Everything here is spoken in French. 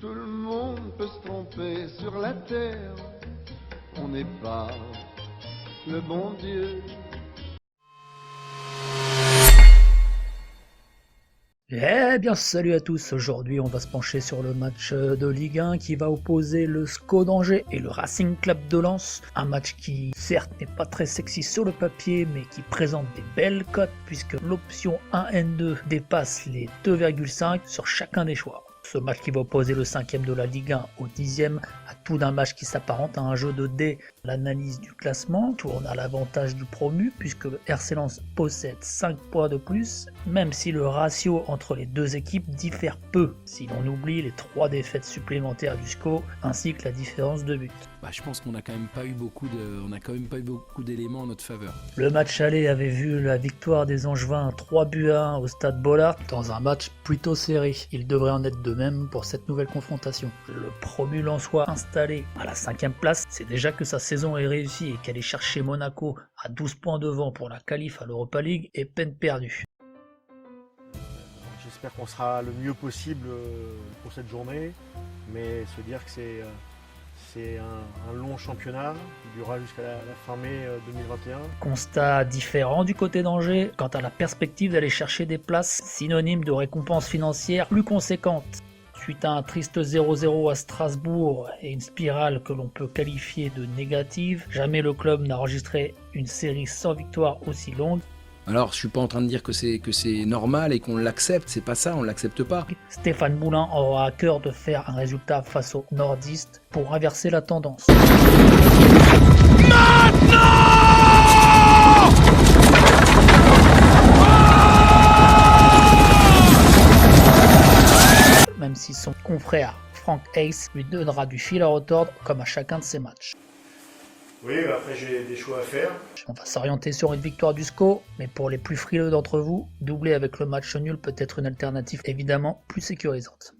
Tout le monde peut se tromper sur la terre. On n'est pas le bon Dieu. Eh bien salut à tous, aujourd'hui on va se pencher sur le match de Ligue 1 qui va opposer le SCO d'Angers et le Racing Club de Lens. Un match qui certes n'est pas très sexy sur le papier mais qui présente des belles cotes puisque l'option 1N2 dépasse les 2,5 sur chacun des choix. Ce match qui va opposer le 5e de la Ligue 1 au 10e a tout d'un match qui s'apparente à un jeu de dés. L'analyse du classement tourne à l'avantage du promu puisque le RC Lens possède 5 points de plus, même si le ratio entre les deux équipes diffère peu, si l'on oublie les 3 défaites supplémentaires du SCO ainsi que la différence de but. Je pense qu'on n'a quand même pas eu beaucoup d'éléments en notre faveur. Le match aller avait vu la victoire des Angevins 3-1 au stade Bollard dans un match plutôt serré. Il devrait en être de même pour cette nouvelle confrontation. Le promu lensois installé à la 5e place, c'est déjà que sa saison est réussie et qu'aller chercher Monaco à 12 points devant pour la qualif à l'Europa League est peine perdue. J'espère qu'on sera le mieux possible pour cette journée, mais se dire que c'est un long championnat qui durera jusqu'à la fin mai 2021. Constat différent du côté d'Angers quant à la perspective d'aller chercher des places, synonyme de récompenses financières plus conséquentes. Suite à un triste 0-0 à Strasbourg et une spirale que l'on peut qualifier de négative, jamais le club n'a enregistré une série sans victoire aussi longue. Alors, je suis pas en train de dire que c'est normal et qu'on l'accepte, c'est pas ça, on l'accepte pas. Stéphane Moulin aura à cœur de faire un résultat face aux nordistes pour inverser la tendance. Même si son confrère Frank Hayes lui donnera du fil à retordre comme à chacun de ses matchs. Oui, après j'ai des choix à faire. On va s'orienter sur une victoire du SCO, mais pour les plus frileux d'entre vous, doubler avec le match nul peut être une alternative évidemment plus sécurisante.